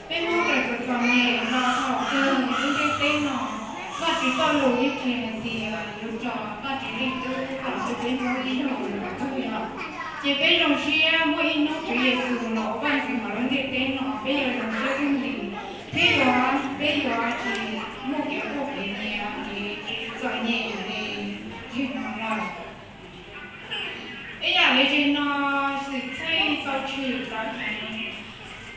bên mua cái vật phẩm này nó học từ những cái tên nó và chỉ có lối như thế thì lúc cho và chỉ đi từ cảm xúc bên mua đi nó là thôi ạ chỉ bên trong xe mua in nó chỉ để sử nó và chỉ mà nó để tên nó bây giờ nó sẽ không gì thế đó bây giờ chỉ mua cái bộ cái này thì giỏi nhẹ thì chỉ nó là ấy là cái trên nó sự thay sau trừ giá thành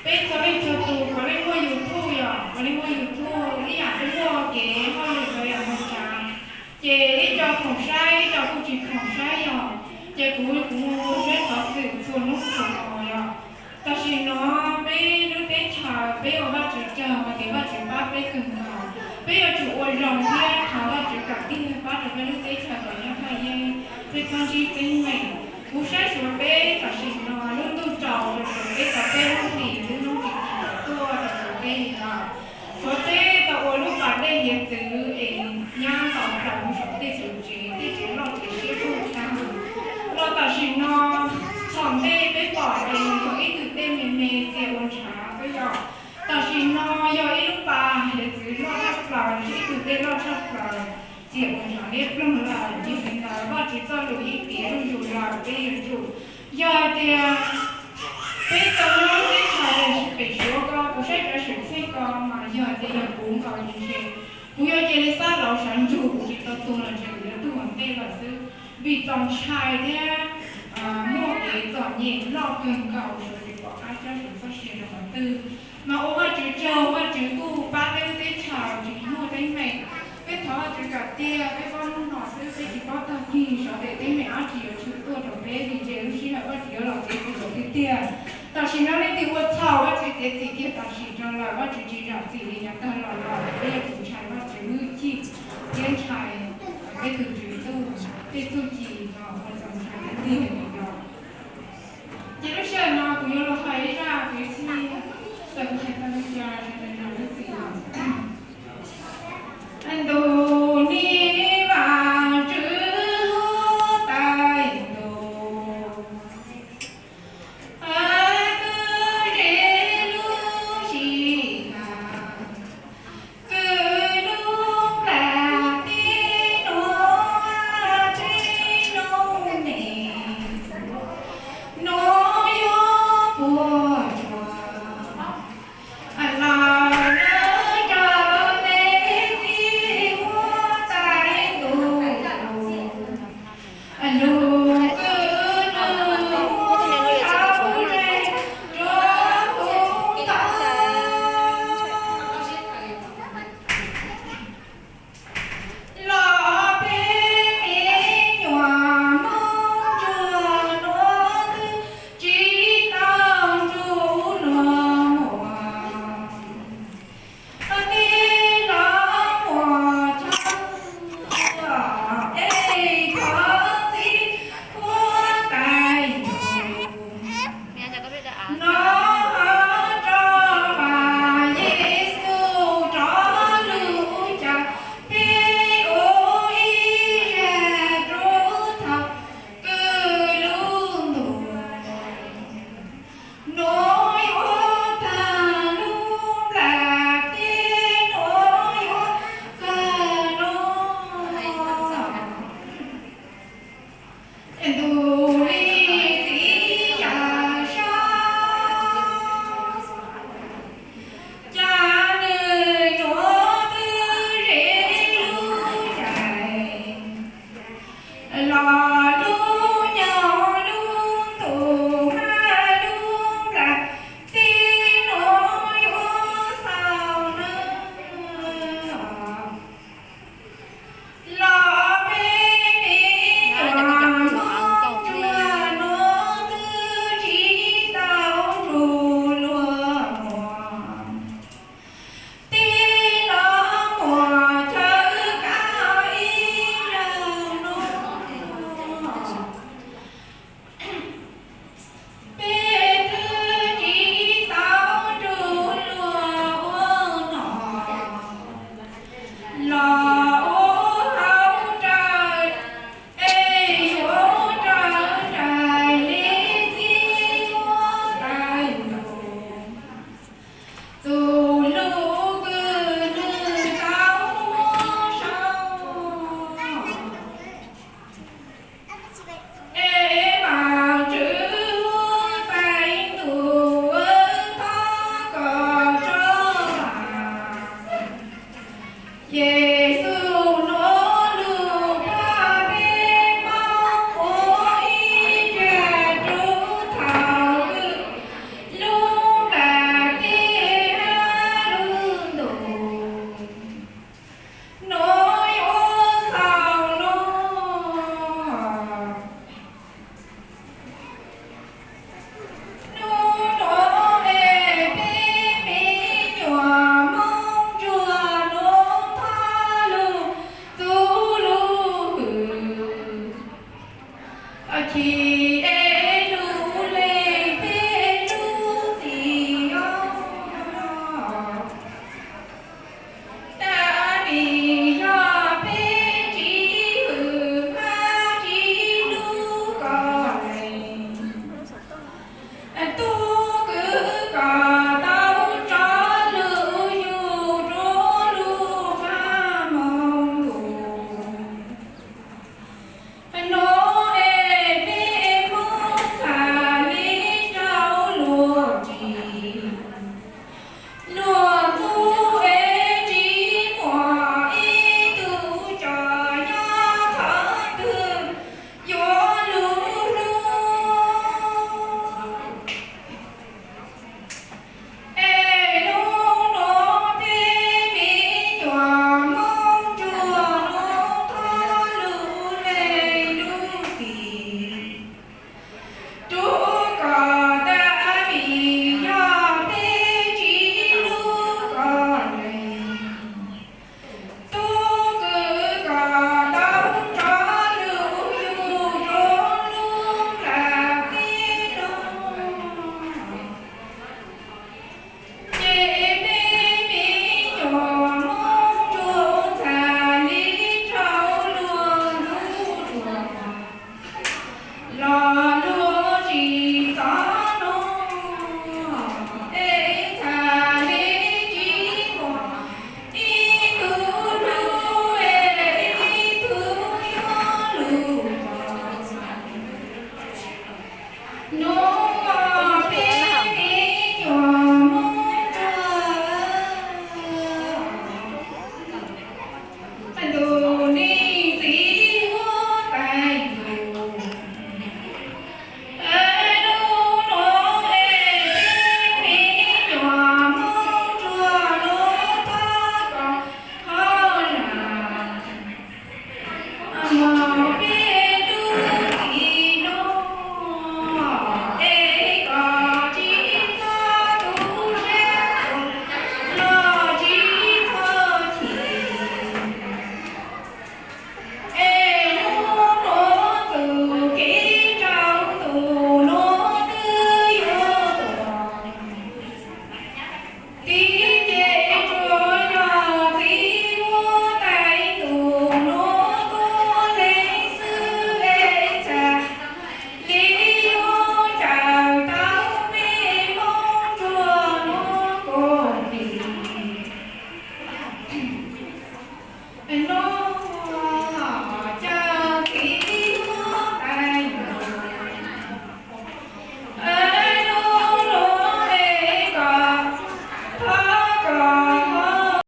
bây giờ bây giờ tôi có lấy mua YouTube à, có lấy mua YouTube, đi ăn cái mua cái hoa lục rồi ăn một tràng, chị đi cho không sai, cho cô chỉ không sai à, chị cũng rất có sự phun nước của nó à, tại vì nó bây lúc đến chờ bây giờ bắt chước chờ mà cái bắt chước bắt bây cần nào, bây giờ chủ ơi rồng kia thằng bắt chước cả tin bắt được bây lúc đến chờ còn nhớ thay gì, bây giờ chỉ tin mình, cú sai số bây tại vì nó lúc tôi trầu rồi bây giờ bây lúc thì số tế tạo ổ lúc bạn đây hiện từ nhang tạo trọng số tế chủ trí tế chủ lọ tế chế phụ trang lọ tạo xin nó chọn tế bế bỏ để có ít từ tế mềm mềm dễ ổn trả với dọ tạo xin nó do ít lúc bà hệ từ lọ chắc lọ ít từ tế lọ chắc lọ dễ ổn trả nếp lông là như thế nào và chỉ cho lũ ít tế lũ dù là tế hiện chủ do tế bây giờ nó cái thời bị số có cũng sẽ có sự thay có mà giờ thì giờ cũng có những cái bây giờ chỉ là sao lão sản chủ chỉ có tu là chỉ là tu hoàn tệ là sự vì trong trai thế mua cái chọn nhẹ lo cần cầu rồi thì có ai cho sự phát triển là phần tư mà ô ba chữ trâu ba chữ tu ba cái chào chỉ mua cái mẹ cái thọ chữ cả tia cái con nó sẽ chỉ có tập gì rồi để cái mẹ nó chỉ ở chữ tu rồi bé thì chỉ lúc là có chỉ là cái tia但是那里的我操，我直接自己当时就了，我自己让自己让他老老，我也不拆，我只有几检查，给自己都给自己个，我怎么拆的那个。这个是呢，